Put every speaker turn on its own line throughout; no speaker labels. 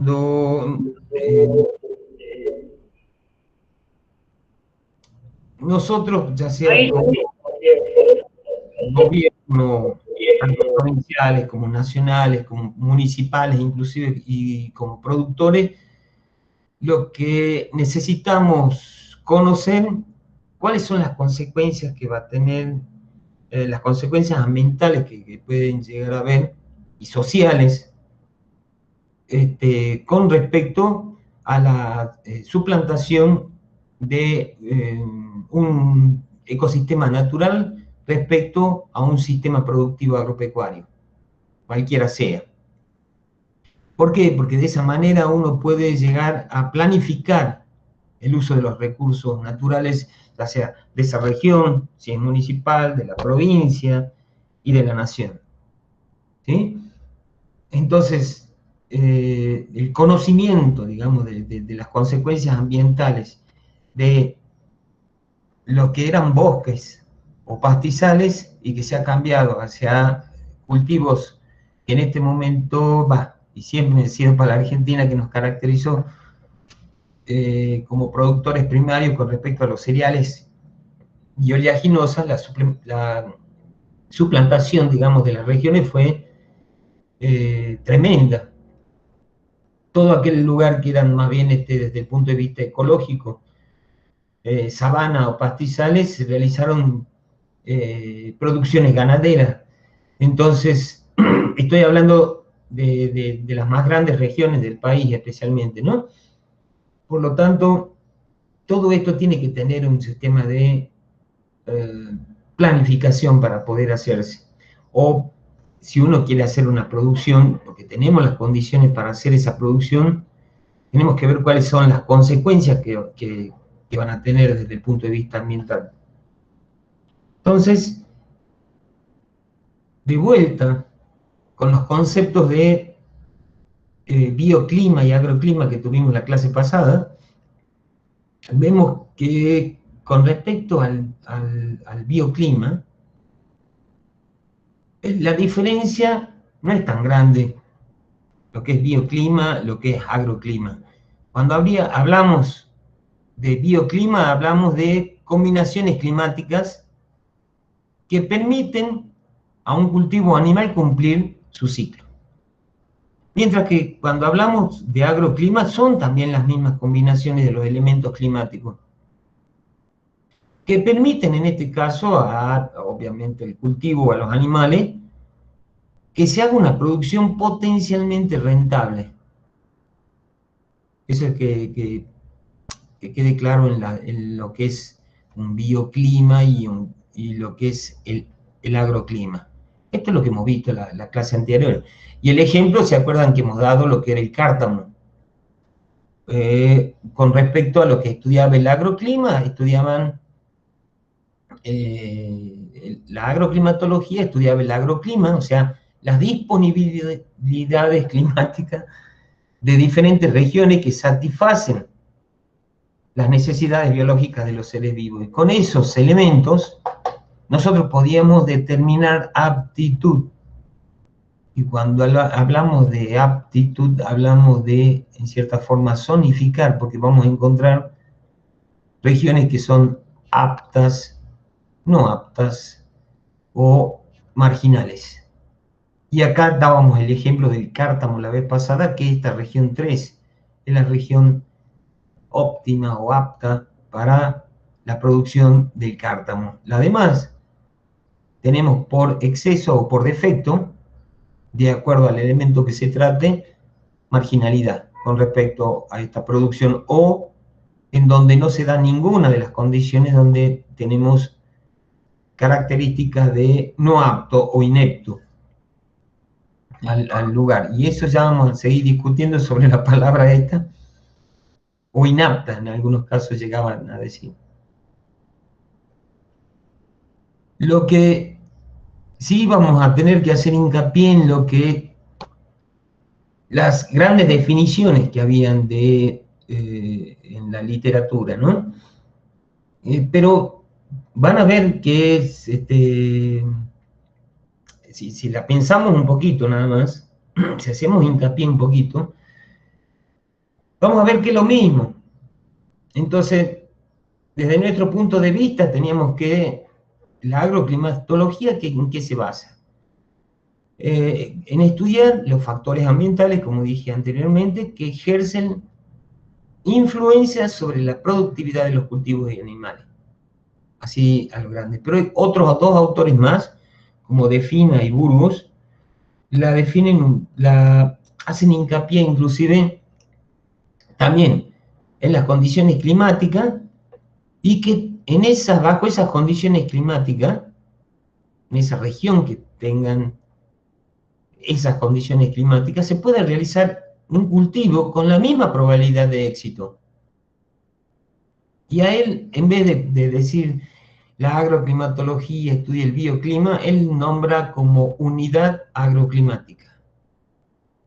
eh, nosotros, ya sea como gobierno, tanto provinciales como nacionales, como municipales inclusive, y como productores, lo que necesitamos conocer cuáles son las consecuencias que va a tener, las consecuencias ambientales que pueden llegar a haber y sociales, con respecto a la suplantación de un ecosistema natural respecto a un sistema productivo agropecuario, cualquiera sea. ¿Por qué? Porque de esa manera uno puede llegar a planificar el uso de los recursos naturales, ya sea de esa región, si es municipal, de la provincia y de la nación. ¿Sí? Entonces, el conocimiento, digamos, de las consecuencias ambientales de lo que eran bosques o pastizales y que se ha cambiado hacia cultivos que en este momento, y siempre ha sido para la Argentina que nos caracterizó como productores primarios con respecto a los cereales y oleaginosas, la suplantación, digamos, de las regiones fue tremenda. Todo aquel lugar que eran más bien desde el punto de vista ecológico, sabana o pastizales, se realizaron producciones ganaderas. Entonces, estoy hablando de las más grandes regiones del país especialmente, ¿no? Por lo tanto, todo esto tiene que tener un sistema de planificación para poder hacerse. O si uno quiere hacer una producción, porque tenemos las condiciones para hacer esa producción, tenemos que ver cuáles son las consecuencias que van a tener desde el punto de vista ambiental. Entonces, de vuelta, con los conceptos de bioclima y agroclima que tuvimos la clase pasada, vemos que con respecto al bioclima, la diferencia no es tan grande, lo que es bioclima, lo que es agroclima. Cuando hablamos de bioclima, hablamos de combinaciones climáticas que permiten a un cultivo animal cumplir su ciclo. Mientras que cuando hablamos de agroclima, son también las mismas combinaciones de los elementos climáticos, que permiten en este caso obviamente, el cultivo a los animales, que se haga una producción potencialmente rentable. Eso es que quede claro en lo que es un bioclima y lo que es el agroclima. Esto es lo que hemos visto en la clase anterior. Y el ejemplo, ¿se acuerdan que hemos dado lo que era el cártamo? Con respecto a lo que estudiaba el agroclima, estudiaban la agroclimatología, estudiaba el agroclima, o sea, las disponibilidades climáticas de diferentes regiones que satisfacen las necesidades biológicas de los seres vivos. Y con esos elementos nosotros podíamos determinar aptitud. Y cuando hablamos de aptitud, hablamos de, en cierta forma, zonificar, porque vamos a encontrar regiones que son aptas, no aptas o marginales. Y acá dábamos el ejemplo del cártamo la vez pasada, que esta región 3 es la región óptima o apta para la producción del cártamo. La demás tenemos por exceso o por defecto, de acuerdo al elemento que se trate, marginalidad con respecto a esta producción o en donde no se da ninguna de las condiciones donde tenemos características de no apto o inepto al lugar. Y eso ya vamos a seguir discutiendo sobre la palabra esta, o inapta en algunos casos llegaban a decir. Lo que sí vamos a tener que hacer hincapié en lo que las grandes definiciones que habían en la literatura, ¿no? Pero van a ver que es, si la pensamos un poquito nada más, si hacemos hincapié un poquito, vamos a ver que es lo mismo. Entonces, desde nuestro punto de vista, teníamos que la agroclimatología, ¿en qué se basa? En estudiar los factores ambientales, como dije anteriormente, que ejercen influencia sobre la productividad de los cultivos y animales. Así a lo grande. Pero hay otros dos autores más, como Defina y Burgos, hacen hincapié inclusive también en las condiciones climáticas y que bajo esas condiciones climáticas, en esa región que tengan esas condiciones climáticas, se puede realizar un cultivo con la misma probabilidad de éxito. Y a él, en vez de decir la agroclimatología estudia el bioclima, él nombra como unidad agroclimática.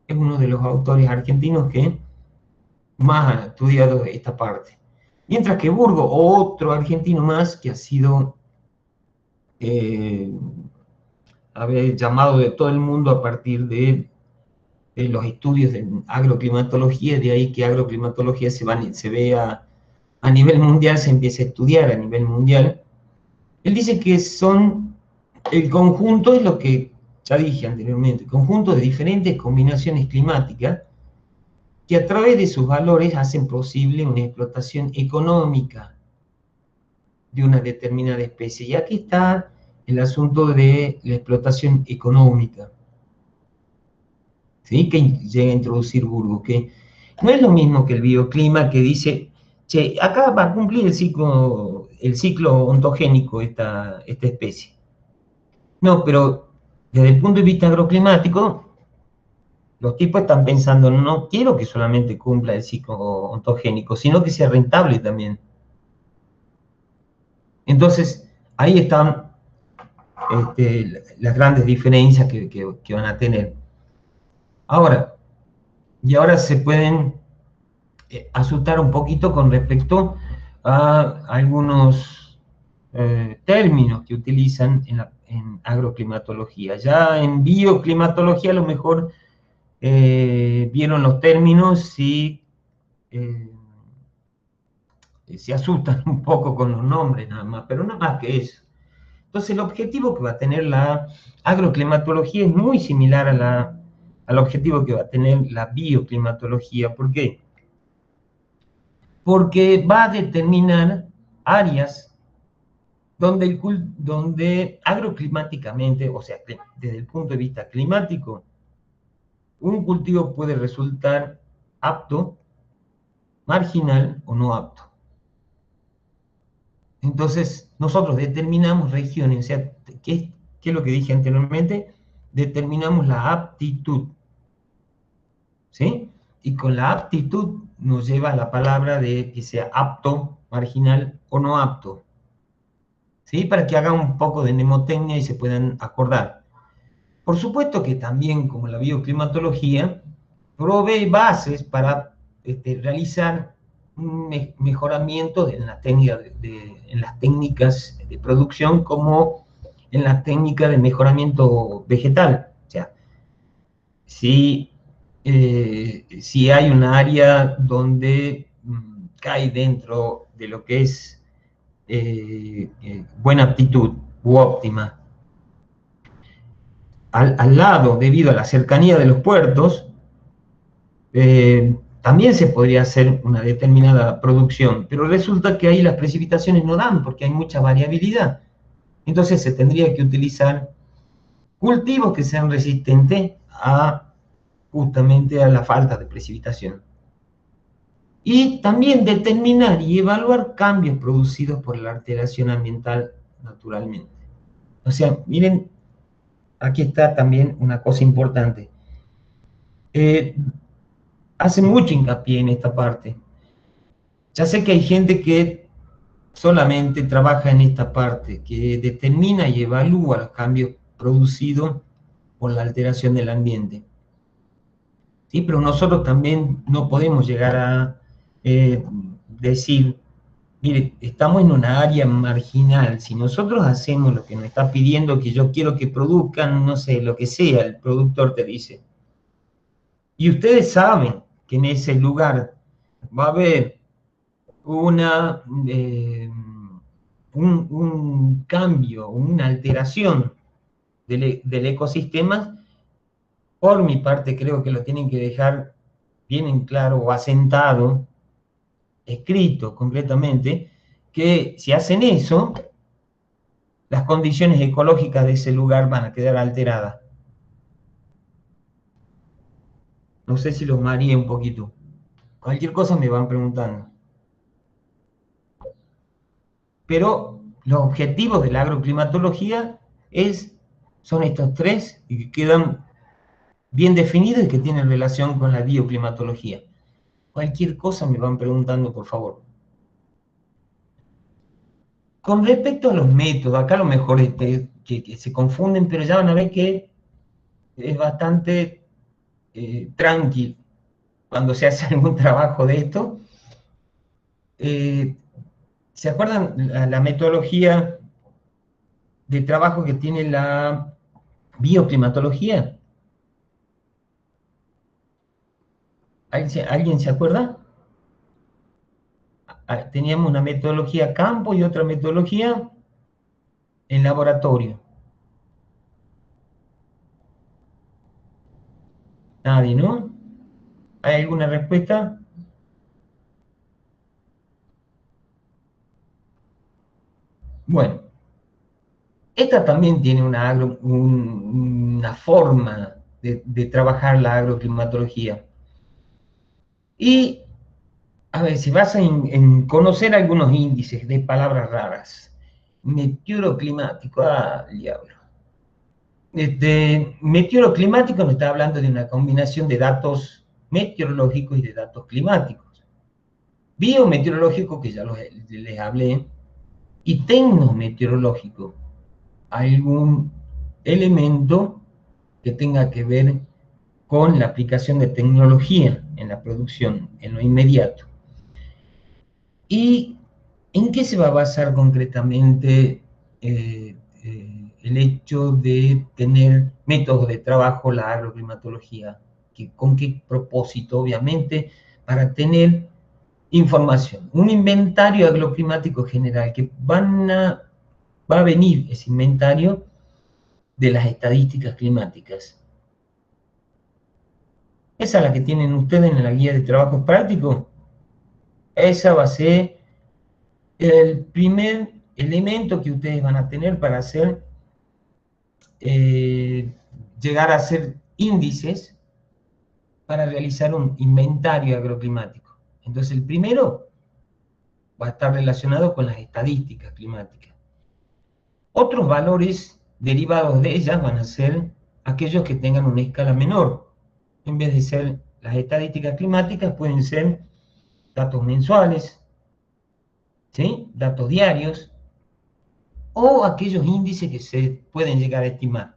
Es uno de los autores argentinos que más ha estudiado esta parte. Mientras que Burgo, otro argentino más que ha sido llamado de todo el mundo a partir de los estudios de agroclimatología, de ahí que agroclimatología se vea a nivel mundial, se empieza a estudiar a nivel mundial. Él dice que el conjunto es lo que ya dije anteriormente, conjunto de diferentes combinaciones climáticas que a través de sus valores hacen posible una explotación económica de una determinada especie. Y aquí está el asunto de la explotación económica, ¿sí? Que llega a introducir Burgos, que no es lo mismo que el bioclima que dice, che, acá va a cumplir el ciclo ontogénico esta especie. No, pero desde el punto de vista agroclimático, los tipos están pensando, no quiero que solamente cumpla el ciclo ontogénico, sino que sea rentable también. Entonces, ahí están las grandes diferencias que van a tener. Ahora se pueden asustar un poquito con respecto a algunos términos que utilizan en agroclimatología. Ya en bioclimatología a lo mejor vieron los términos y se asustan un poco con los nombres nada más, pero nada más que eso. Entonces el objetivo que va a tener la agroclimatología es muy similar al objetivo que va a tener la bioclimatología. ¿Por qué? Porque va a determinar áreas donde agroclimáticamente, o sea, desde el punto de vista climático, un cultivo puede resultar apto, marginal o no apto. Entonces, nosotros determinamos regiones, o sea, ¿qué es lo que dije anteriormente? Determinamos la aptitud, ¿sí? Y con la aptitud nos lleva a la palabra de que sea apto, marginal o no apto, ¿sí? Para que hagan un poco de mnemotecnia y se puedan acordar. Por supuesto que también, como la bioclimatología, provee bases para realizar un mejoramiento en las técnicas de producción como en las técnicas de mejoramiento vegetal. O sea, si hay un área donde cae dentro de lo que es buena aptitud u óptima, al lado, debido a la cercanía de los puertos, también se podría hacer una determinada producción, pero resulta que ahí las precipitaciones no dan porque hay mucha variabilidad. Entonces se tendría que utilizar cultivos que sean resistentes justamente a la falta de precipitación. Y también determinar y evaluar cambios producidos por la alteración ambiental naturalmente. O sea, miren, aquí está también una cosa importante. Hace mucho hincapié en esta parte. Ya sé que hay gente que solamente trabaja en esta parte, que determina y evalúa los cambios producidos por la alteración del ambiente. ¿Sí? Pero nosotros también no podemos llegar a decir, mire, estamos en una área marginal, si nosotros hacemos lo que nos está pidiendo, que yo quiero que produzcan, no sé, lo que sea, el productor te dice, y ustedes saben que en ese lugar va a haber una, un cambio, una alteración del ecosistema. Por mi parte, creo que lo tienen que dejar bien en claro o asentado, escrito concretamente, que si hacen eso, las condiciones ecológicas de ese lugar van a quedar alteradas. No sé si los mareé un poquito. Cualquier cosa me van preguntando. Pero los objetivos de la agroclimatología son estos tres y que quedan bien definidos y que tienen relación con la bioclimatología. Cualquier cosa me van preguntando, por favor. Con respecto a los métodos, acá a lo mejor que se confunden, pero ya van a ver que es bastante tranqui cuando se hace algún trabajo de esto. Eh, ¿Se acuerdan la metodología de trabajo que tiene la bioclimatología? ¿Alguien se acuerda? Teníamos una metodología campo y otra metodología en laboratorio. Nadie, ¿no? ¿Hay alguna respuesta? Bueno, esta también tiene una forma de trabajar la agroclimatología. Y, a ver, se basa en conocer algunos índices de palabras raras. Meteoroclimático, diablo. Meteoroclimático nos está hablando de una combinación de datos meteorológicos y de datos climáticos. Biometeorológico, que ya les hablé, y tecnometeorológico, algún elemento que tenga que ver con la aplicación de tecnología en la producción, en lo inmediato. ¿Y en qué se va a basar concretamente el hecho de tener métodos de trabajo, la agroclimatología? ¿Con qué propósito? Obviamente, para tener información. Un inventario agroclimático general, que va a venir ese inventario de las estadísticas climáticas. Esa es la que tienen ustedes en la guía de trabajos prácticos. Esa va a ser el primer elemento que ustedes van a tener para eh, llegar a hacer índices para realizar un inventario agroclimático. Entonces, el primero va a estar relacionado con las estadísticas climáticas. Otros valores derivados de ellas van a ser aquellos que tengan una escala menor. En vez de ser las estadísticas climáticas, pueden ser datos mensuales, ¿sí? Datos diarios, o aquellos índices que se pueden llegar a estimar.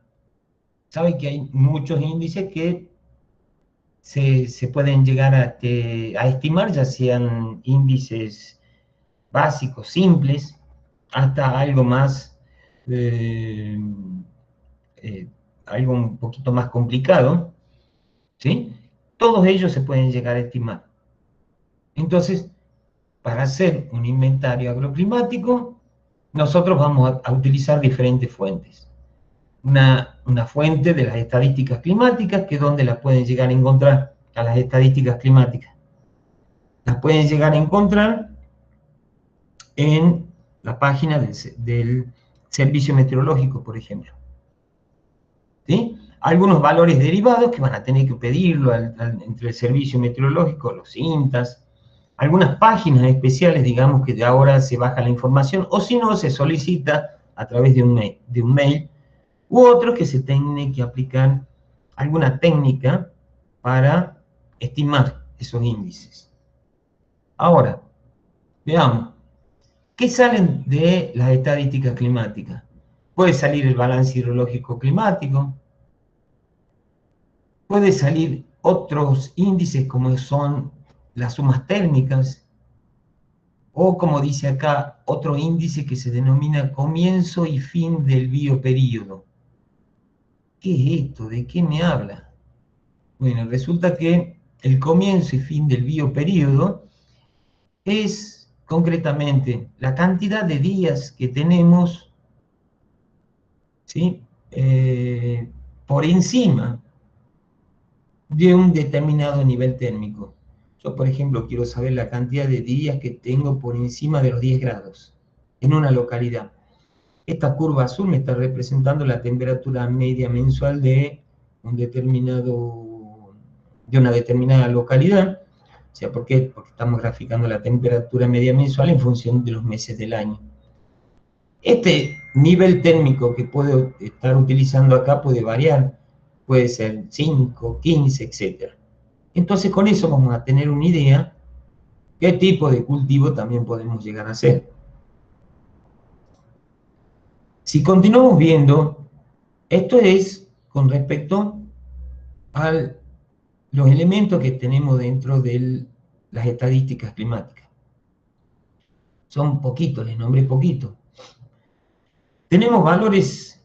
Saben que hay muchos índices que se pueden llegar a estimar, ya sean índices básicos, simples, hasta algo más, eh, eh, algo un poquito más complicado, ¿sí? Todos ellos se pueden llegar a estimar. Entonces, para hacer un inventario agroclimático, nosotros vamos a utilizar diferentes fuentes. Una fuente de las estadísticas climáticas, que es donde las pueden llegar a encontrar, a las estadísticas climáticas. Las pueden llegar a encontrar en la página del Servicio Meteorológico, por ejemplo. ¿Sí? Algunos valores derivados que van a tener que pedirlo entre el Servicio Meteorológico, los INTAS, algunas páginas especiales, digamos, que de ahora se baja la información, o si no, se solicita a través de un mail, u otros que se tiene que aplicar alguna técnica para estimar esos índices. Ahora, veamos, ¿qué salen de las estadísticas climáticas? Puede salir el balance hidrológico climático, puede salir otros índices como son las sumas térmicas, o como dice acá, otro índice que se denomina comienzo y fin del bioperíodo. ¿Qué es esto? ¿De qué me habla? Bueno, resulta que el comienzo y fin del bioperíodo es concretamente la cantidad de días que tenemos, ¿sí? Por encima de un determinado nivel térmico. Yo, por ejemplo, quiero saber la cantidad de días que tengo por encima de los 10 grados en una localidad. Esta curva azul me está representando la temperatura media mensual de una determinada localidad. O sea, ¿por qué? Porque estamos graficando la temperatura media mensual en función de los meses del año. Este nivel térmico que puedo estar utilizando acá puede variar, puede ser 5, 15, etc. Entonces con eso vamos a tener una idea qué tipo de cultivo también podemos llegar a hacer. Si continuamos viendo, esto es con respecto a los elementos que tenemos dentro de las estadísticas climáticas. Son poquitos, les nombré poquito. Tenemos valores,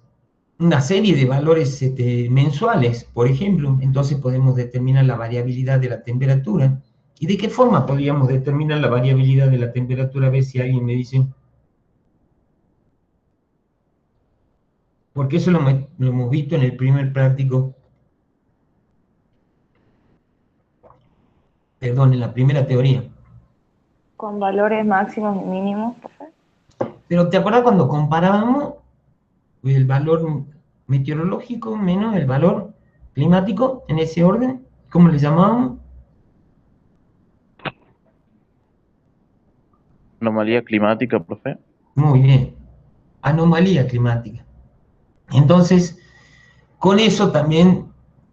una serie de valores mensuales, por ejemplo, entonces podemos determinar la variabilidad de la temperatura. ¿Y de qué forma podríamos determinar la variabilidad de la temperatura? A ver si alguien me dice. Porque eso lo hemos visto en el primer práctico, perdón, en la primera teoría.
Con valores máximos y mínimos, profe.
Pero ¿te acuerdas cuando comparábamos el valor meteorológico menos el valor climático en ese orden? ¿Cómo le llamábamos?
Anomalía climática, profe.
Muy bien, anomalía climática. Entonces, con eso también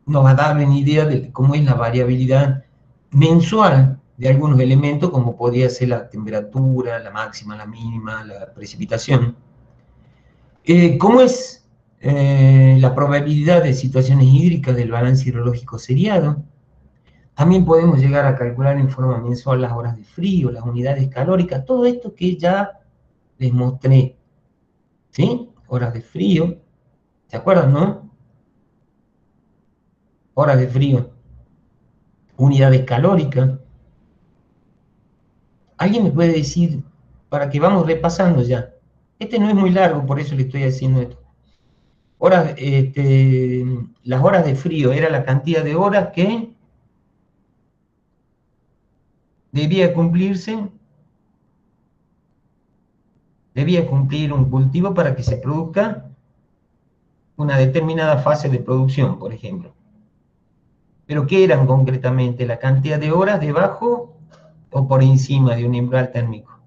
nos va a dar una idea de cómo es la variabilidad mensual de algunos elementos, como podría ser la temperatura, la máxima, la mínima, la precipitación. ¿Cómo es la probabilidad de situaciones hídricas del balance hidrológico seriado? También podemos llegar a calcular en forma mensual las horas de frío, las unidades calóricas, todo esto que ya les mostré. ¿Sí? Horas de frío, ¿se acuerdan, no? Horas de frío, unidades calóricas. ¿Alguien me puede decir, para que vamos repasando ya? Este no es muy largo, por eso le estoy haciendo esto. Las horas de frío era la cantidad de horas que debía cumplir un cultivo para que se produzca una determinada fase de producción, por ejemplo. Pero ¿qué eran concretamente? ¿La cantidad de horas debajo o por encima de un umbral térmico?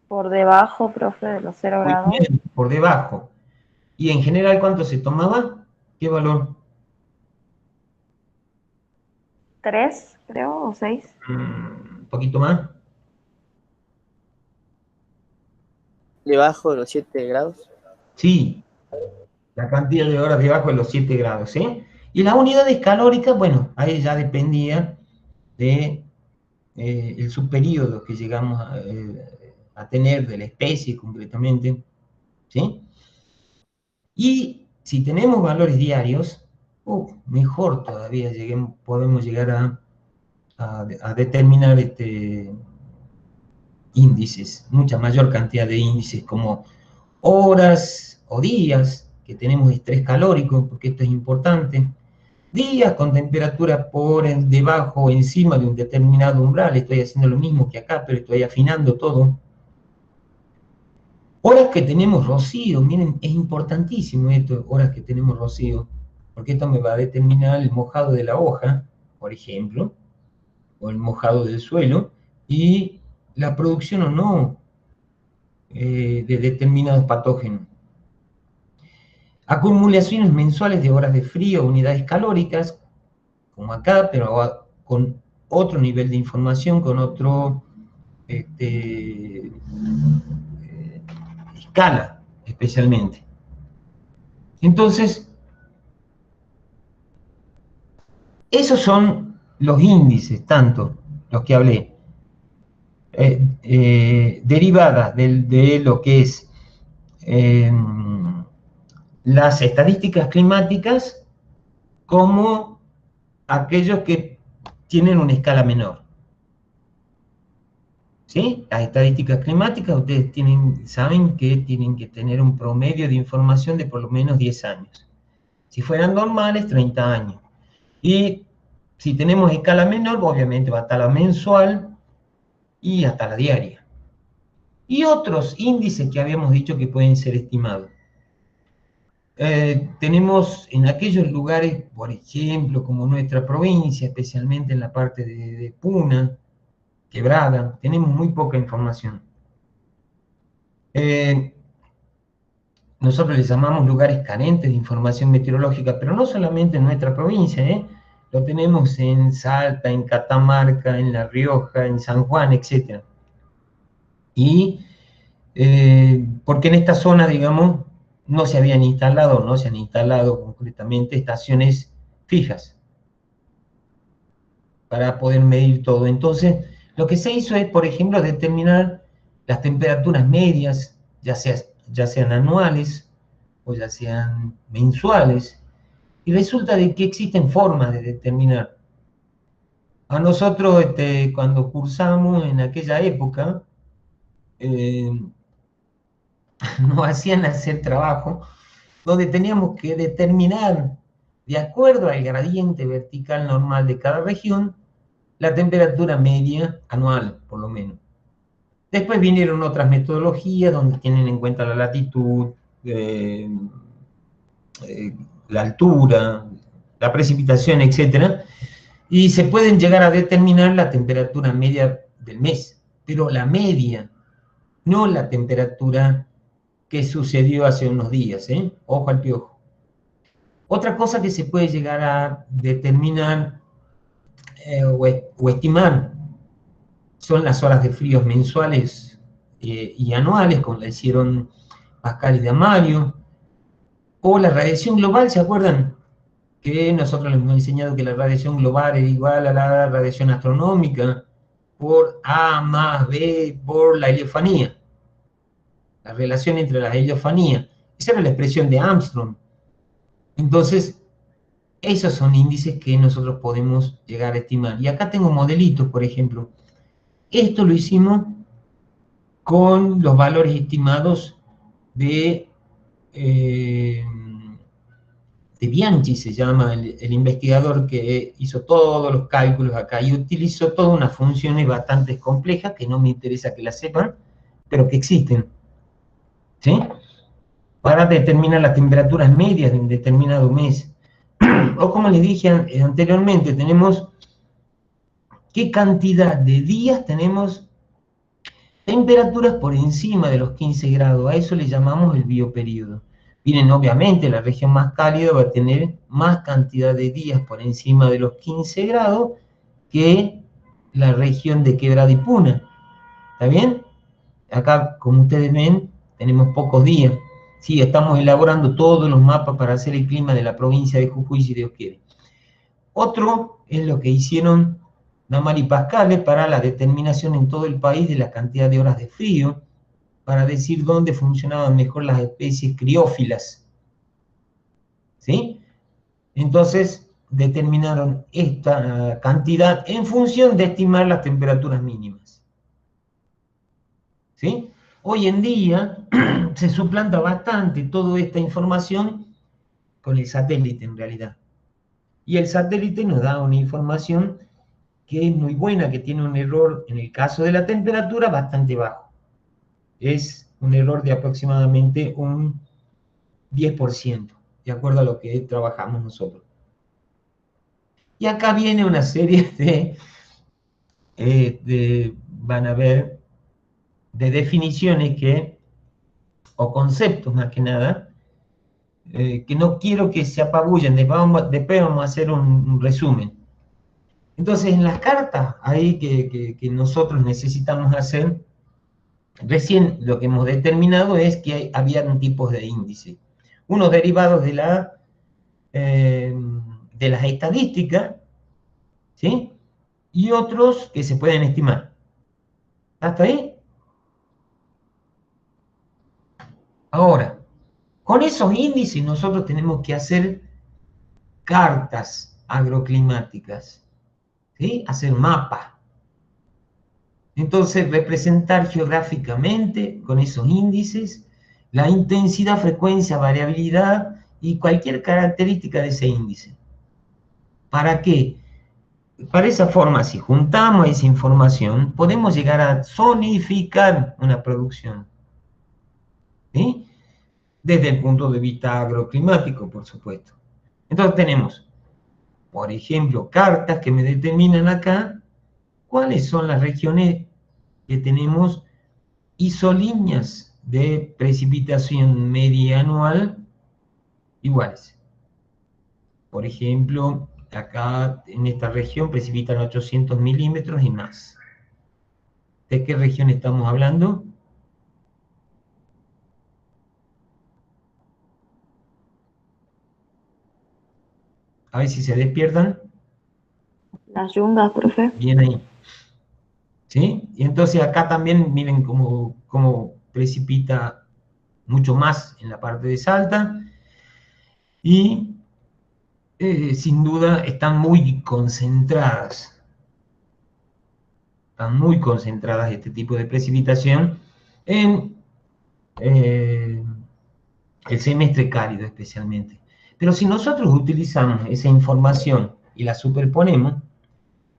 Por debajo, profe, de los 0
Muy
grados.
bien, por debajo. ¿Y en general cuánto se tomaba? ¿Qué valor?
3, creo, o 6.
Un poquito más.
Debajo de los 7 grados.
Sí, la cantidad de horas debajo de los 7 grados, ¿sí? Y las unidades calóricas, bueno, ahí ya dependía de el subperíodo que llegamos a tener de la especie concretamente, ¿sí? Y si tenemos valores diarios, mejor todavía podemos llegar a determinar índices, mucha mayor cantidad de índices como horas o días que tenemos estrés calórico, porque esto es importante, días con temperatura por debajo o encima de un determinado umbral, estoy haciendo lo mismo que acá, pero estoy afinando todo. Horas que tenemos rocío, miren, es importantísimo esto, horas que tenemos rocío, porque esto me va a determinar el mojado de la hoja, por ejemplo, o el mojado del suelo, y la producción o no de determinados patógenos. Acumulaciones mensuales de horas de frío, unidades calóricas, como acá, pero con otro nivel de información, con otro escala especialmente. Entonces, esos son los índices, tanto los que hablé, derivadas de lo que es las estadísticas climáticas, como aquellos que tienen una escala menor. ¿Sí? Las estadísticas climáticas, ustedes saben que tienen que tener un promedio de información de por lo menos 10 años. Si fueran normales, 30 años. Y si tenemos escala menor, obviamente va a estar la mensual y hasta la diaria. Y otros índices que habíamos dicho que pueden ser estimados. Tenemos en aquellos lugares, por ejemplo, como nuestra provincia, especialmente en la parte de Puna, Quebrada, tenemos muy poca información. Nosotros les llamamos lugares carentes de información meteorológica, pero no solamente en nuestra provincia, lo tenemos en Salta, en Catamarca, en La Rioja, en San Juan, etc. Y porque en esta zona, digamos, no se han instalado concretamente estaciones fijas para poder medir todo. Entonces, lo que se hizo es, por ejemplo, determinar las temperaturas medias, ya sean anuales o ya sean mensuales, y resulta de que existen formas de determinar. A nosotros, cuando cursamos en aquella época, eh, nos hacían hacer trabajo donde teníamos que determinar, de acuerdo al gradiente vertical normal de cada región, la temperatura media anual, por lo menos. Después vinieron otras metodologías donde tienen en cuenta la latitud, eh, la altura, la precipitación, etc. Y se pueden llegar a determinar la temperatura media del mes, pero la media, no la temperatura que sucedió hace unos días, ¿eh? Ojo al piojo. Otra cosa que se puede llegar a determinar o estimar son las horas de fríos mensuales y anuales, como le hicieron Pascal y D'Amario, o la radiación global. ¿Se acuerdan? Que nosotros les hemos enseñado que la radiación global era igual a la radiación astronómica por A más B por la heliofanía, la relación entre las heliofanías. Esa era la expresión de Armstrong. Entonces, esos son índices que nosotros podemos llegar a estimar. Y acá tengo modelitos, por ejemplo. Esto lo hicimos con los valores estimados de Bianchi, se llama el investigador que hizo todos los cálculos acá y utilizó todas unas funciones bastante complejas que no me interesa que las sepan, pero que existen, ¿sí? Para determinar las temperaturas medias de un determinado mes. O como les dije anteriormente, tenemos qué cantidad de días tenemos temperaturas por encima de los 15 grados. A eso le llamamos el bioperíodo. Miren, obviamente la región más cálida va a tener más cantidad de días por encima de los 15 grados que la región de Quebrada y Puna. ¿Está bien? Acá, como ustedes ven, tenemos pocos días. Sí, estamos elaborando todos los mapas para hacer el clima de la provincia de Jujuy, si Dios quiere. Otro es lo que hicieron D'Amario y Pascal para la determinación en todo el país de la cantidad de horas de frío, para decir dónde funcionaban mejor las especies criófilas. ¿Sí? Entonces, determinaron esta cantidad en función de estimar las temperaturas mínimas. ¿Sí? Hoy en día se suplanta bastante toda esta información con el satélite en realidad. Y el satélite nos da una información que es muy buena, que tiene un error, en el caso de la temperatura, bastante bajo. Es un error de aproximadamente un 10%, de acuerdo a lo que trabajamos nosotros. Y acá viene una serie van a ver, de definiciones o conceptos más que nada, que no quiero que se apabullen, después vamos a hacer un resumen. Entonces, en las cartas ahí que nosotros necesitamos hacer, recién lo que hemos determinado es que habían tipos de índice. Unos derivados de las estadísticas, ¿sí? Y otros que se pueden estimar. ¿Hasta ahí? Ahora, con esos índices nosotros tenemos que hacer cartas agroclimáticas, ¿sí? Hacer mapas. Entonces, representar geográficamente con esos índices la intensidad, frecuencia, variabilidad y cualquier característica de ese índice. ¿Para qué? Para esa forma, si juntamos esa información, podemos llegar a zonificar una producción, ¿sí? Desde el punto de vista agroclimático, por supuesto. Entonces tenemos, por ejemplo, cartas que me determinan acá cuáles son las regiones que tenemos isolíneas de precipitación media anual iguales. Por ejemplo, acá en esta región precipitan 800 milímetros y más. ¿De qué región estamos hablando? A ver si se despiertan.
Las yungas, profe.
Bien ahí. ¿Sí? Y entonces acá también miren cómo precipita mucho más en la parte de Salta. Y sin duda están muy concentradas. Están muy concentradas este tipo de precipitación en el semestre cálido especialmente. Pero si nosotros utilizamos esa información y la superponemos,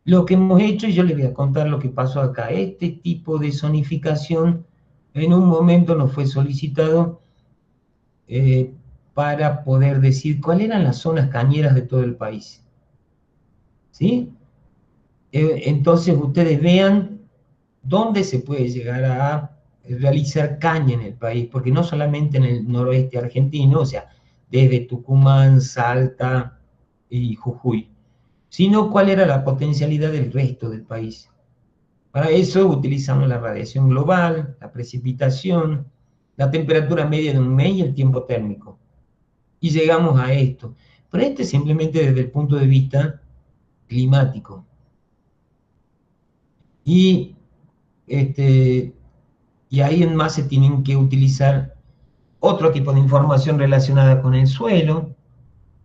lo que hemos hecho, y yo les voy a contar lo que pasó acá, este tipo de zonificación en un momento nos fue solicitado eh, para poder decir cuáles eran las zonas cañeras de todo el país. ¿Sí? Entonces ustedes vean dónde se puede llegar a realizar caña en el país, porque no solamente en el noroeste argentino, o sea, desde Tucumán, Salta y Jujuy, sino cuál era la potencialidad del resto del país. Para eso utilizamos la radiación global, la precipitación, la temperatura media de un mes y el tiempo térmico. Y llegamos a esto. Pero este es simplemente desde el punto de vista climático. Y y ahí en más se tienen que utilizar otro tipo de información relacionada con el suelo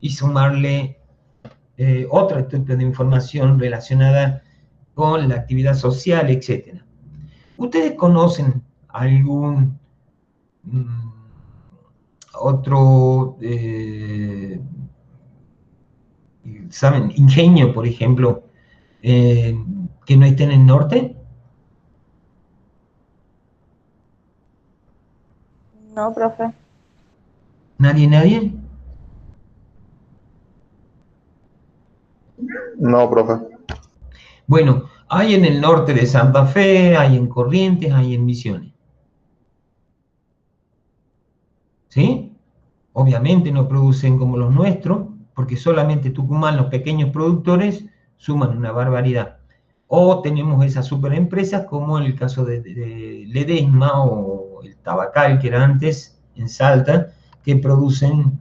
y sumarle otro tipo de información relacionada con la actividad social, etc. ¿Ustedes conocen algún otro, saben, ingenio, por ejemplo, que no esté en el norte?
No, profe.
¿Nadie, nadie?
No, profe.
Bueno, hay en el norte de Santa Fe, hay en Corrientes, hay en Misiones. ¿Sí? Obviamente no producen como los nuestros, porque solamente Tucumán, los pequeños productores, suman una barbaridad. O tenemos esas superempresas como en el caso de Ledesma o el Tabacal, que era antes en Salta, que producen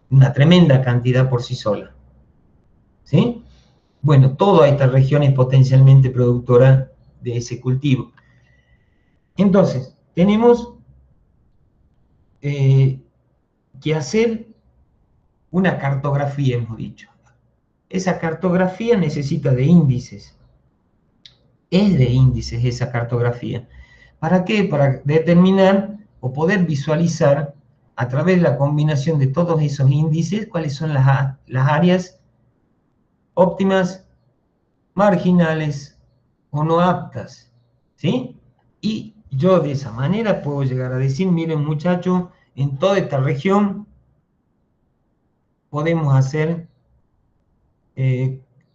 una tremenda cantidad por sí sola. ¿Sí? Bueno, toda esta región es potencialmente productora de ese cultivo. Entonces, tenemos que hacer una cartografía, hemos dicho. Esa cartografía necesita de índices. Es de índices esa cartografía. ¿Para qué? Para determinar o poder visualizar a través de la combinación de todos esos índices cuáles son las áreas óptimas, marginales o no aptas. ¿Sí? Y yo de esa manera puedo llegar a decir, miren muchachos, en toda esta región podemos hacer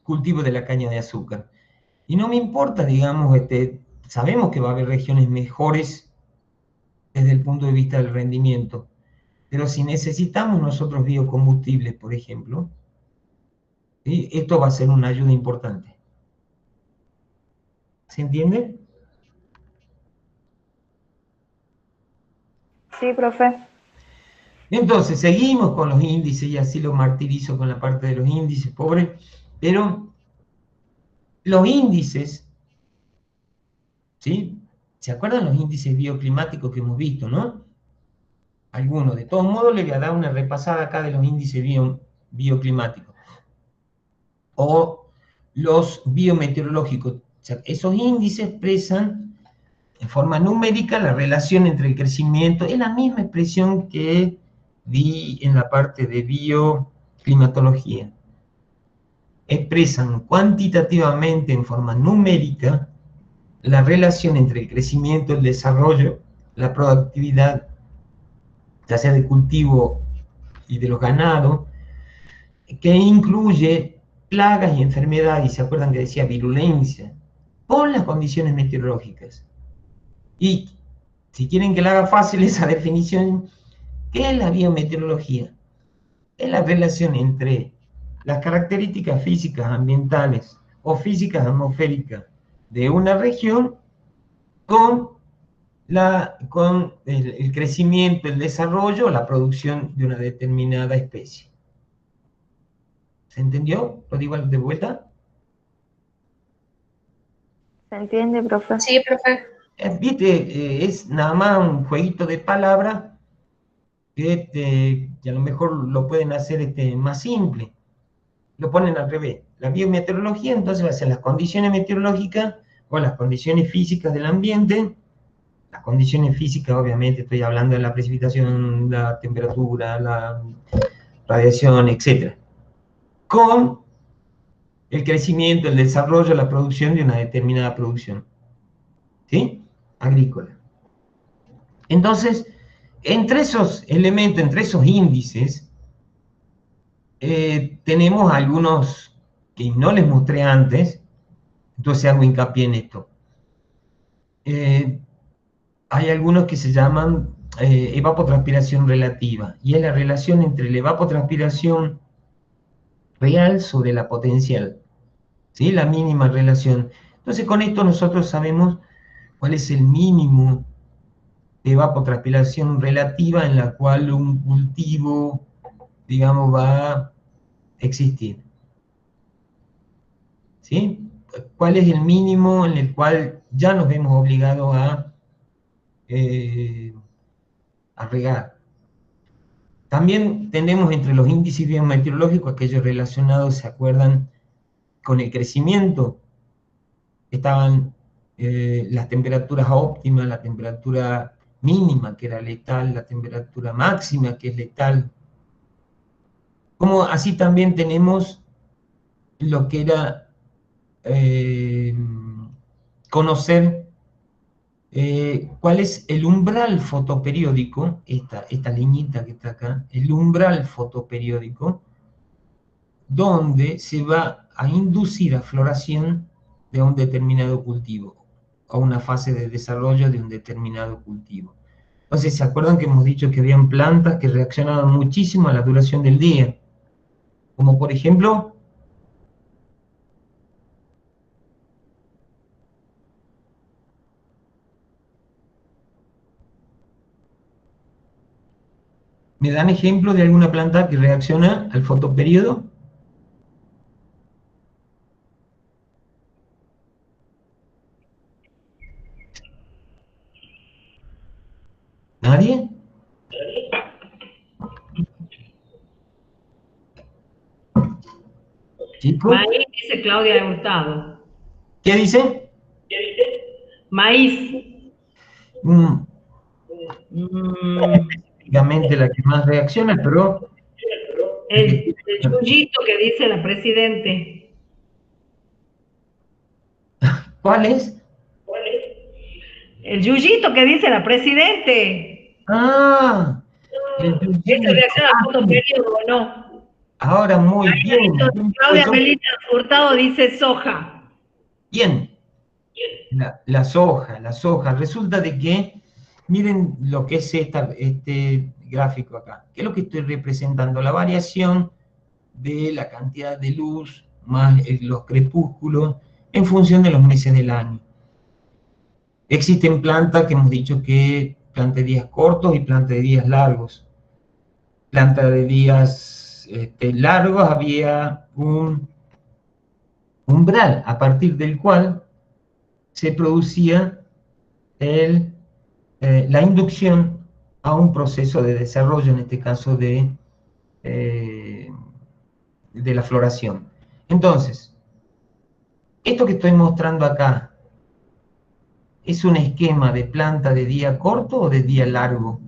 cultivo de la caña de azúcar. Y no me importa, digamos, sabemos que va a haber regiones mejores desde el punto de vista del rendimiento, pero si necesitamos nosotros biocombustibles, por ejemplo, ¿sí? Esto va a ser una ayuda importante. ¿Se entiende?
Sí, profe.
Entonces, seguimos con los índices, y así lo martirizo con la parte de los índices, pobre, pero los índices, ¿sí? ¿Se acuerdan los índices bioclimáticos que hemos visto, no? Algunos. De todos modos, le voy a dar una repasada acá de los índices bioclimáticos. O los biometeorológicos. sea, esos índices expresan en forma numérica la relación entre el crecimiento, es la misma expresión que di en la parte de bioclimatología. Expresan cuantitativamente en forma numérica la relación entre el crecimiento, el desarrollo, la productividad, ya sea de cultivo y de los ganados, que incluye plagas y enfermedades, y se acuerdan que decía virulencia, con las condiciones meteorológicas. Y si quieren que la haga fácil esa definición, ¿qué es la biometeorología? Es la relación entre las características físicas ambientales o físicas atmosféricas de una región con el crecimiento, el desarrollo, la producción de una determinada especie. ¿Se entendió? ¿Lo digo de vuelta?
¿Se entiende, profe?
Sí, profe.
¿Viste? Es nada más un jueguito de palabras que a lo mejor lo pueden hacer más simple. Lo ponen al revés. La biometeorología entonces va a ser las condiciones meteorológicas o las condiciones físicas del ambiente. Las condiciones físicas, obviamente, estoy hablando de la precipitación, la temperatura, la radiación, etc. Con el crecimiento, el desarrollo, la producción de una determinada producción, ¿sí? Agrícola. Entonces, entre esos elementos, entre esos índices, tenemos algunos que no les mostré antes, entonces hago hincapié en esto. Hay algunos que se llaman evapotranspiración relativa, y es la relación entre la evapotranspiración real sobre la potencial, ¿sí? La mínima relación. Entonces, con esto nosotros sabemos cuál es el mínimo de evapotranspiración relativa en la cual un cultivo, digamos, va a existir. ¿Sí? ¿Cuál es el mínimo en el cual ya nos vemos obligados a regar? También tenemos entre los índices biometeorológicos aquellos relacionados, ¿se acuerdan? Con el crecimiento. Estaban las temperaturas óptimas, la temperatura mínima, que era letal, la temperatura máxima, que es letal. Como así también tenemos lo que era conocer cuál es el umbral fotoperiódico, esta liñita que está acá, el umbral fotoperiódico, donde se va a inducir a floración de un determinado cultivo, a una fase de desarrollo de un determinado cultivo. Entonces, ¿se acuerdan que hemos dicho que habían plantas que reaccionaban muchísimo a la duración del día? Como por ejemplo, ¿me dan ejemplo de alguna planta que reacciona al fotoperiodo? ¿Nadie? ¿Chicos?
Maíz, dice Claudia Hurtado.
¿Qué dice?
Maíz.
Específicamente la que más reacciona, pero...
El chuyito que dice la presidente.
¿Cuál es?
El yuyito que dice la presidente.
Ah,
¿Ese reacciona al fotoperiodo o no?
ahora muy bien.
Claudia Melita Hurtado dice soja.
Bien. La soja. Resulta de que, miren lo que es este gráfico acá. ¿Qué es lo que estoy representando? La variación de la cantidad de luz más los crepúsculos en función de los meses del año. Existen plantas que hemos dicho que plantas de días cortos y plantas de días largos. Planta de días largos había un umbral a partir del cual se producía la inducción a un proceso de desarrollo, en este caso de la floración. Entonces, Esto que estoy mostrando acá, ¿es un esquema de planta de día corto o de día largo?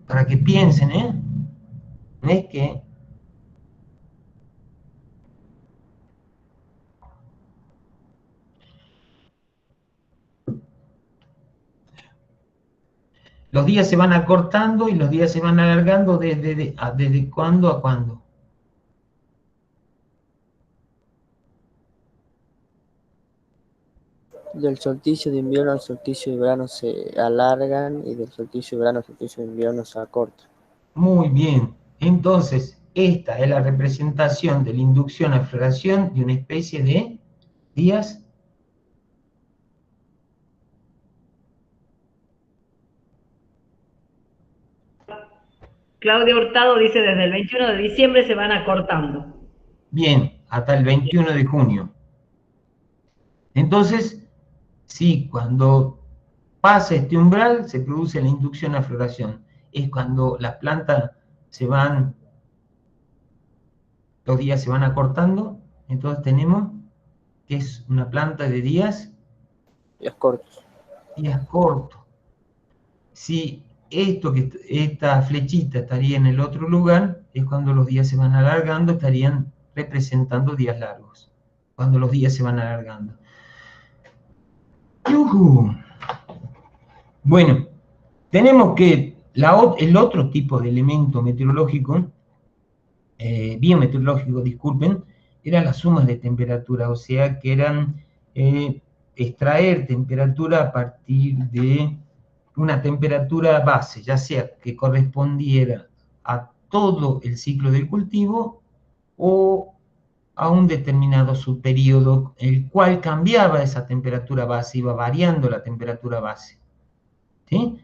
Para que piensen, ¿eh? Es que los días se van acortando y los días se van alargando desde cuándo a cuándo.
Del solsticio de invierno al solsticio de verano se alargan y del solsticio de verano al solsticio de invierno se acortan.
Muy bien. Entonces, esta es la representación de la inducción a floración de una especie de días.
Claudia Hurtado dice desde el 21 de diciembre se van acortando.
Bien, hasta el 21 de junio. Entonces, sí, cuando pasa este umbral, se produce la inducción a floración. Es cuando las plantas los días se van acortando, entonces tenemos que es una planta de días
cortos.
días cortos. Si esta flechita estaría en el otro lugar, es cuando los días se van alargando, estarían representando días largos, cuando los días se van alargando. ¡Yujú! Bueno, tenemos que el otro tipo de elemento meteorológico, biometeorológico, disculpen, eran las sumas de temperatura, o sea que eran extraer temperatura a partir de una temperatura base, ya sea que correspondiera a todo el ciclo del cultivo o a un determinado subperíodo, el cual cambiaba esa temperatura base, iba variando la temperatura base. ¿Sí?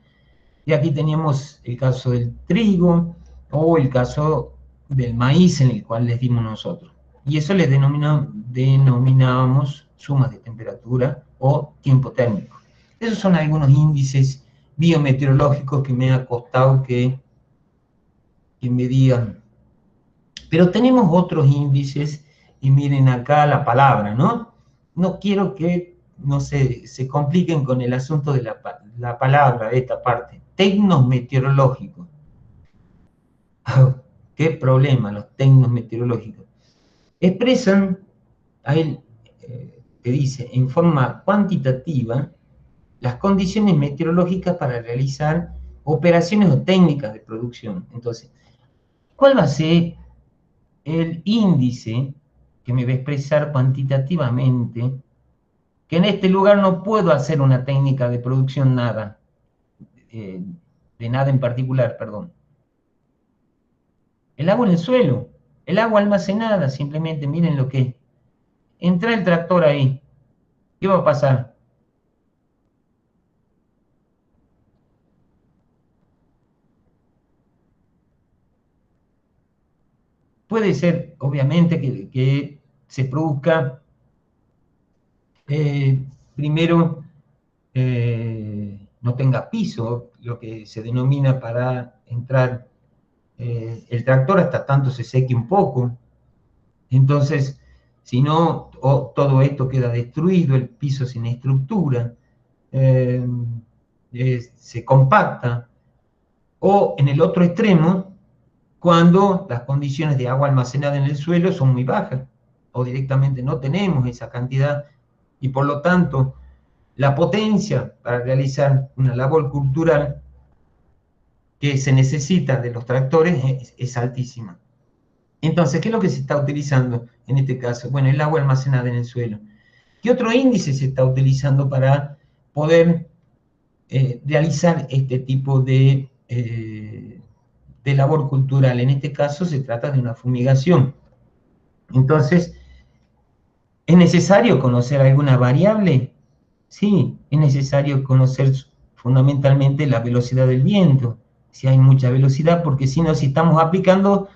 Y aquí teníamos el caso del trigo o el caso del maíz en el cual les dimos nosotros. Y eso le denominábamos sumas de temperatura o tiempo térmico. Esos son algunos índices biometeorológicos que me ha costado que me digan. Pero tenemos otros índices, y miren acá la palabra, ¿no? No quiero que no se compliquen con el asunto de la palabra, de esta parte. Tecnos meteorológicos. Qué problema los tecnos meteorológicos. Expresan, ahí te dice, en forma cuantitativa, las condiciones meteorológicas para realizar operaciones o técnicas de producción. Entonces, ¿cuál va a ser el índice que me va a expresar cuantitativamente que en este lugar no puedo hacer una técnica de producción de nada en particular, perdón? El agua en el suelo, el agua almacenada, simplemente miren lo que es. Entra el tractor ahí, ¿qué va a pasar? Puede ser, obviamente, que se produzca primero no tenga piso, lo que se denomina para entrar el tractor hasta tanto se seque un poco. Entonces, si no, todo esto queda destruido, el piso sin estructura, se compacta. O en el otro extremo, cuando las condiciones de agua almacenada en el suelo son muy bajas, o directamente no tenemos esa cantidad, y por lo tanto, la potencia para realizar una labor cultural que se necesita de los tractores es altísima. Entonces, ¿qué es lo que se está utilizando en este caso? Bueno, el agua almacenada en el suelo. ¿Qué otro índice se está utilizando para poder realizar este tipo de labor cultural? En este caso se trata de una fumigación. Entonces, ¿es necesario conocer alguna variable? Sí, es necesario conocer fundamentalmente la velocidad del viento, si hay mucha velocidad, porque si no, si estamos aplicando,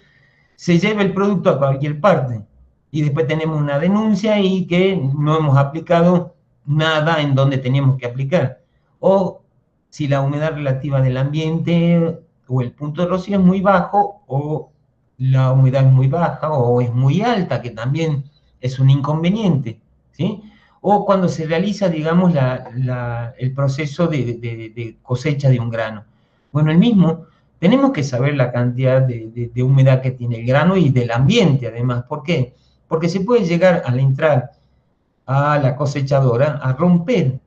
se lleva el producto a cualquier parte. Y después tenemos una denuncia y que no hemos aplicado nada en donde teníamos que aplicar. O si la humedad relativa del ambiente o el punto de rocío es muy bajo, o la humedad es muy baja, o es muy alta, que también es un inconveniente, ¿sí? O cuando se realiza, digamos, el proceso de cosecha de un grano. Bueno, el mismo, tenemos que saber la cantidad de humedad que tiene el grano y del ambiente, además. ¿Por qué? Porque se puede llegar al entrar a la cosechadora a romper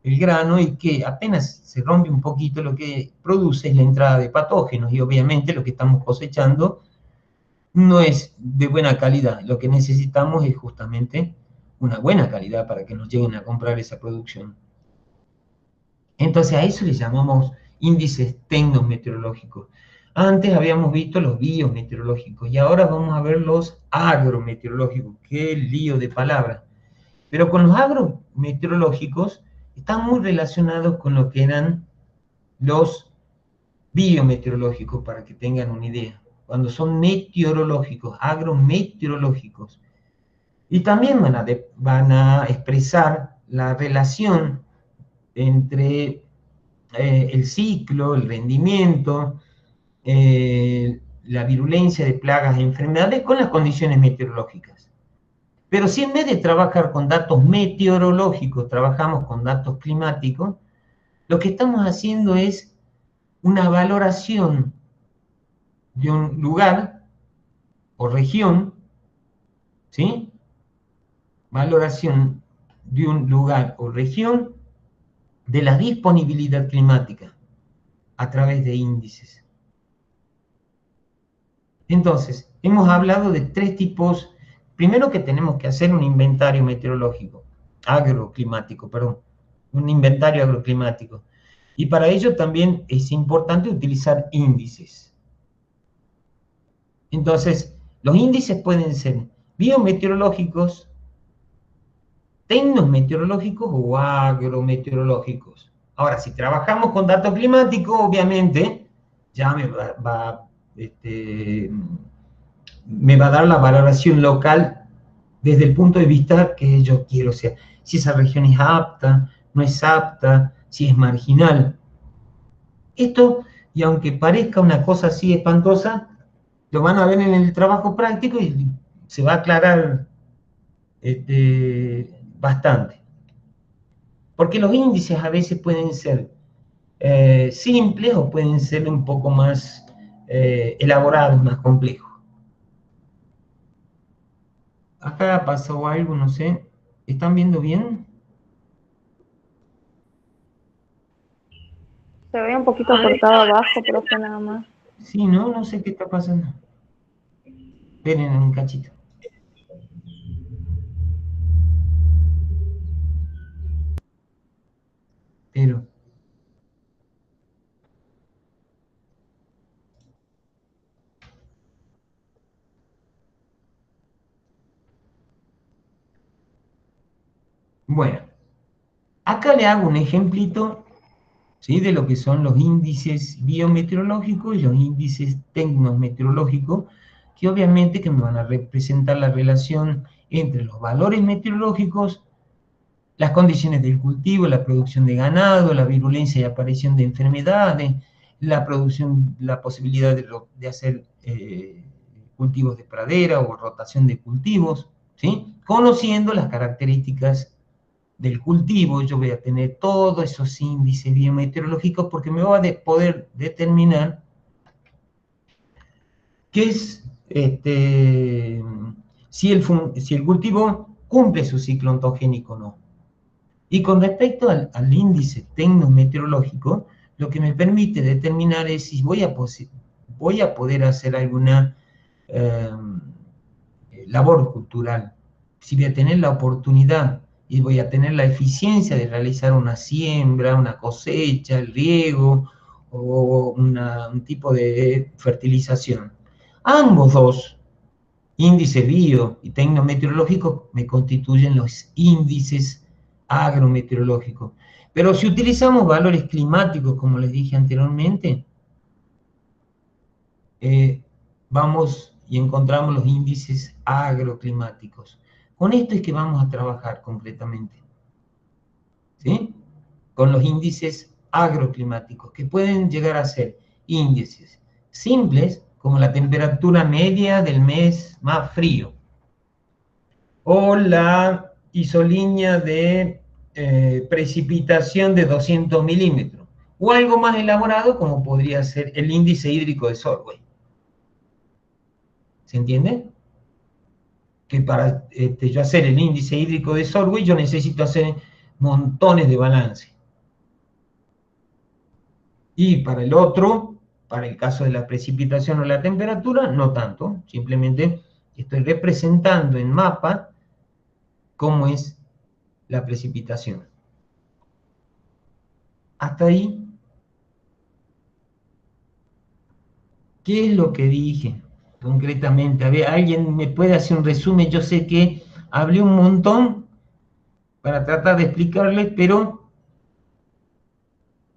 el grano y que apenas se rompe un poquito lo que produce es la entrada de patógenos y obviamente lo que estamos cosechando no es de buena calidad. Lo que necesitamos es justamente una buena calidad para que nos lleguen a comprar esa producción. Entonces a eso le llamamos índices tecnometeorológicos. Antes habíamos visto los biometeorológicos y ahora vamos a ver los agrometeorológicos. Qué lío de palabras. Pero con los agrometeorológicos están muy relacionados con lo que eran los biometeorológicos, para que tengan una idea. Cuando son meteorológicos, agrometeorológicos. Y también van a expresar la relación entre el ciclo, el rendimiento, la virulencia de plagas e enfermedades con las condiciones meteorológicas. Pero si en vez de trabajar con datos meteorológicos, trabajamos con datos climáticos, lo que estamos haciendo es una valoración de un lugar o región, ¿sí? Valoración de un lugar o región de la disponibilidad climática a través de índices. Entonces, hemos hablado de tres tipos. Primero que tenemos que hacer un inventario meteorológico, agroclimático, perdón, un inventario agroclimático. Y para ello también es importante utilizar índices. Entonces, los índices pueden ser biometeorológicos, tecnometeorológicos o agrometeorológicos. Ahora, si trabajamos con datos climáticos, obviamente, ya me va a dar la valoración local desde el punto de vista que yo quiero, o sea, si esa región es apta, no es apta, si es marginal. Esto, y aunque parezca una cosa así espantosa, lo van a ver en el trabajo práctico y se va a aclarar bastante. Porque los índices a veces pueden ser simples o pueden ser un poco más elaborados, más complejos. Acá pasó algo, no sé. ¿Están viendo bien?
Se ve un poquito cortado abajo, profe, nada más.
Sí, no, no sé qué está pasando. Esperen un cachito. Pero. Bueno, acá le hago un ejemplito, ¿sí?, de lo que son los índices biometeorológicos y los índices tecnometeorológicos, que obviamente que me van a representar la relación entre los valores meteorológicos, las condiciones del cultivo, la producción de ganado, la virulencia y aparición de enfermedades, la posibilidad de hacer cultivos de pradera o rotación de cultivos, ¿sí? Conociendo las características del cultivo, yo voy a tener todos esos índices biometeorológicos porque me va a poder determinar qué es, si el cultivo cumple su ciclo ontogénico o no. Y con respecto al índice tecnometeorológico, lo que me permite determinar es si voy a poder hacer alguna labor cultural, si voy a tener la oportunidad y voy a tener la eficiencia de realizar una siembra, una cosecha, el riego o un tipo de fertilización. Ambos dos, índices bio y tecnometeorológicos, me constituyen los índices agrometeorológicos. Pero si utilizamos valores climáticos, como les dije anteriormente, vamos y encontramos los índices agroclimáticos. Con esto es que vamos a trabajar completamente, ¿sí? Con los índices agroclimáticos, que pueden llegar a ser índices simples, como la temperatura media del mes más frío, o la isolínea de precipitación de 200 milímetros, o algo más elaborado como podría ser el índice hídrico de Solway. ¿Se entiende? Que para yo hacer el índice hídrico de Solway yo necesito hacer montones de balance. Y para el otro, para el caso de la precipitación o la temperatura, no tanto. Simplemente estoy representando en mapa cómo es la precipitación. Hasta ahí, ¿qué es lo que dije concretamente? A ver, ¿alguien me puede hacer un resumen? Yo sé que hablé un montón para tratar de explicarles, pero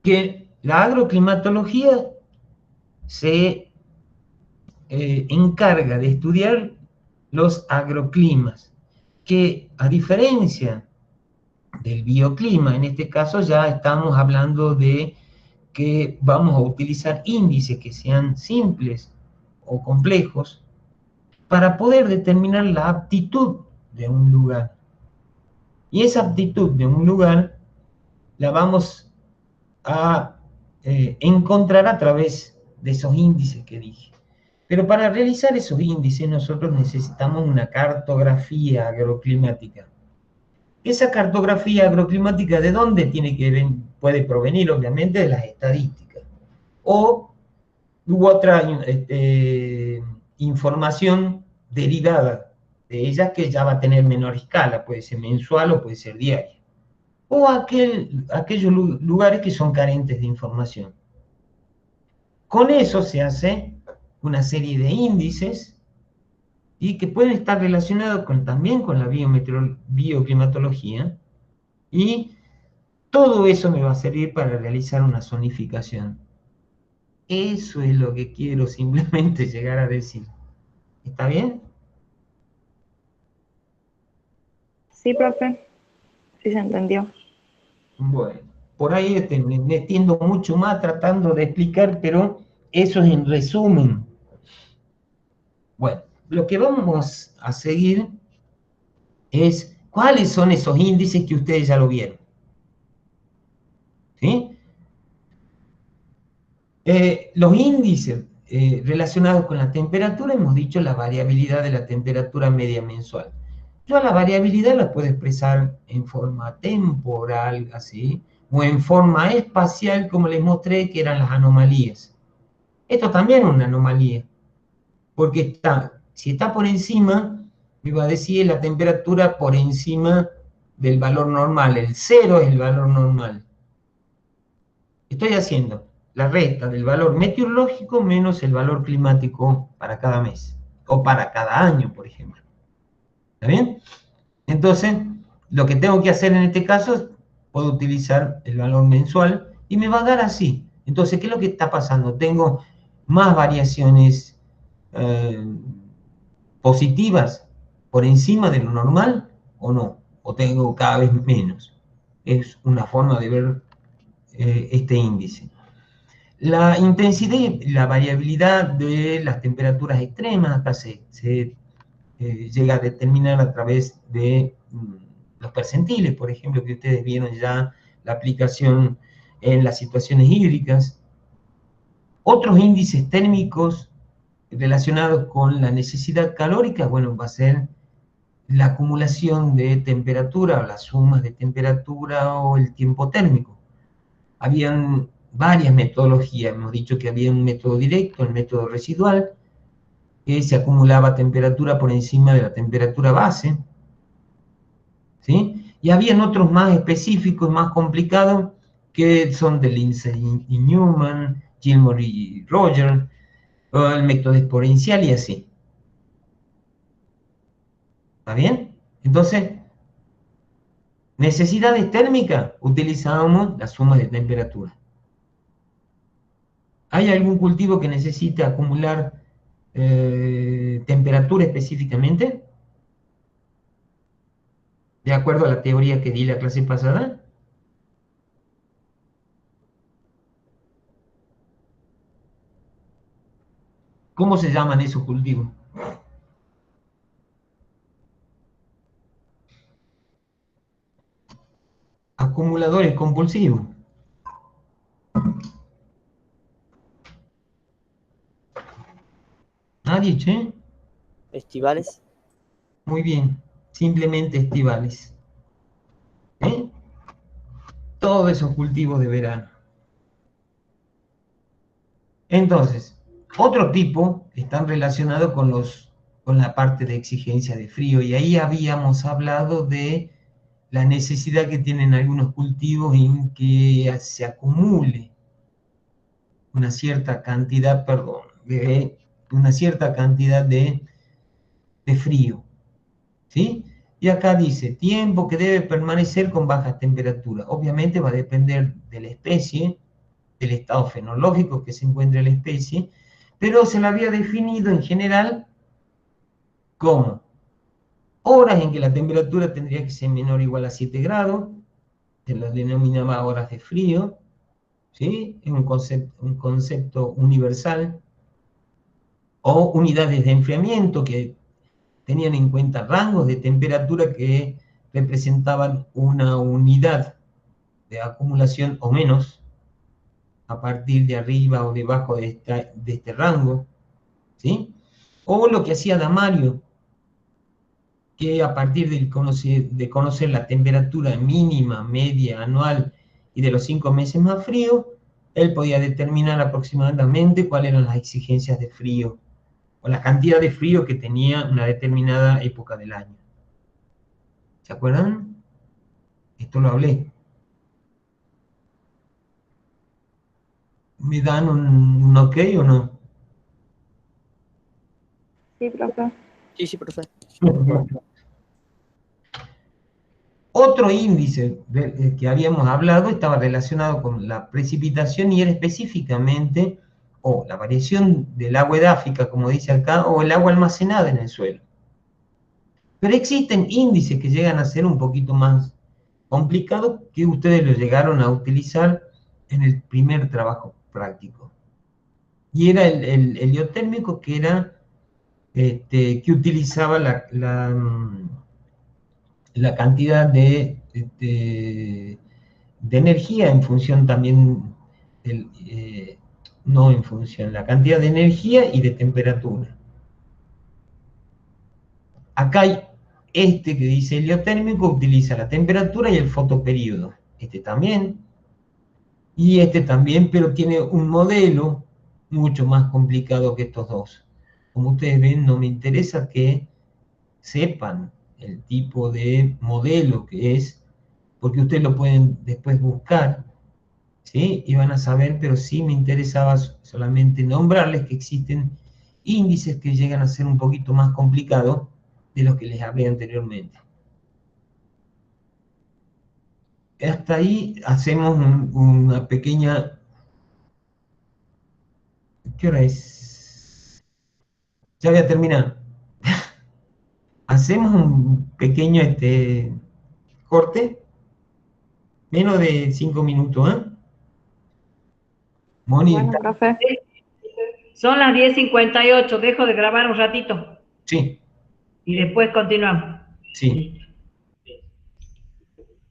que la agroclimatología se encarga de estudiar los agroclimas, que a diferencia del bioclima, en este caso ya estamos hablando de que vamos a utilizar índices que sean simples o complejos para poder determinar la aptitud de un lugar. Y esa aptitud de un lugar la vamos a encontrar a través de esos índices que dije. Pero para realizar esos índices nosotros necesitamos una cartografía agroclimática. Esa cartografía agroclimática, ¿de dónde puede provenir? Obviamente de las estadísticas. O u otra información derivada de ellas que ya va a tener menor escala, puede ser mensual o puede ser diaria. O aquellos lugares que son carentes de información. Con eso se hace una serie de índices y que pueden estar relacionados también con la bioclimatología, y todo eso me va a servir para realizar una zonificación. Eso es lo que quiero simplemente llegar a decir. ¿Está bien?
Sí, profe. Sí se entendió.
Bueno, por ahí me extiendo mucho más tratando de explicar, pero eso es en resumen. Bueno, lo que vamos a seguir es cuáles son esos índices que ustedes ya lo vieron. ¿Sí? Los índices relacionados con la temperatura, hemos dicho la variabilidad de la temperatura media mensual. Yo a la variabilidad la puedo expresar en forma temporal, así, o en forma espacial, como les mostré, que eran las anomalías. Esto también es una anomalía, porque si está por encima, me va a decir la temperatura por encima del valor normal. El cero es el valor normal. Estoy haciendo la resta del valor meteorológico menos el valor climático para cada mes, o para cada año, por ejemplo. ¿Está bien? Entonces, lo que tengo que hacer en este caso es, puedo utilizar el valor mensual y me va a dar así. Entonces, ¿qué es lo que está pasando? Tengo más variaciones positivas por encima de lo normal o no, o tengo cada vez menos. Es una forma de ver este índice. La intensidad y la variabilidad de las temperaturas extremas hasta se llega a determinar a través de los percentiles, por ejemplo, que ustedes vieron ya la aplicación en las situaciones hídricas. Otros índices térmicos relacionados con la necesidad calórica, bueno, va a ser la acumulación de temperatura o las sumas de temperatura o el tiempo térmico. Habían varias metodologías, hemos dicho que había un método directo, el método residual, que se acumulaba temperatura por encima de la temperatura base, ¿sí? Y habían otros más específicos, más complicados, que son de Lindsay y Newman, Gilmore y Roger, o el método exponencial y así. ¿Está bien? Entonces, necesidades térmicas, utilizábamos las sumas de temperatura. ¿Hay algún cultivo que necesite acumular temperatura específicamente? De acuerdo a la teoría que di la clase pasada. ¿Cómo se llaman esos cultivos? acumuladores compulsivos. ¿Nadie, che?
Estivales.
Muy bien, simplemente estivales. ¿Eh? Todos esos cultivos de verano. Entonces, otro tipo están relacionados con la parte de exigencia de frío, y ahí habíamos hablado de la necesidad que tienen algunos cultivos en que se acumule una cierta cantidad, una cierta cantidad de frío, ¿sí? Y acá dice, tiempo que debe permanecer con bajas temperaturas. Obviamente va a depender de la especie, del estado fenológico que se encuentre la especie, pero se la había definido en general como horas en que la temperatura tendría que ser menor o igual a 7 grados, se lo denominaba horas de frío, ¿sí? Es un concepto universal, o unidades de enfriamiento que tenían en cuenta rangos de temperatura que representaban una unidad de acumulación o menos a partir de arriba o debajo de este rango, ¿sí? O lo que hacía Damario, que a partir de conocer la temperatura mínima, media, anual y de los 5 meses más fríos, él podía determinar aproximadamente cuáles eran las exigencias de frío o la cantidad de frío que tenía una determinada época del año. ¿Se acuerdan? Esto lo hablé. ¿Me dan un ok o no?
Sí, profe.
Sí, profe.
Otro índice que habíamos hablado estaba relacionado con la precipitación y era específicamente o la variación del agua edáfica, como dice acá, o el agua almacenada en el suelo. Pero existen índices que llegan a ser un poquito más complicados, que ustedes lo llegaron a utilizar en el primer trabajo práctico. Y era el heliotérmico, que era que utilizaba la cantidad de energía en función también, no en función, la cantidad de energía y de temperatura. Acá hay que dice heliotérmico, utiliza la temperatura y el fotoperíodo. Este también, y este también, pero tiene un modelo mucho más complicado que estos dos. Como ustedes ven, no me interesa que sepan el tipo de modelo que es, porque ustedes lo pueden después buscar, ¿sí? Y van a saber, pero sí me interesaba solamente nombrarles que existen índices que llegan a ser un poquito más complicados de los que les hablé anteriormente. Hasta ahí hacemos una pequeña... ¿Qué hora es? Ya voy a terminar. Hacemos un pequeño corte, menos de 5 minutos, ¿eh? Moni,
Bueno, profe.
Son las 10:58, dejo de grabar un ratito
sí,
y después continuamos.
sí.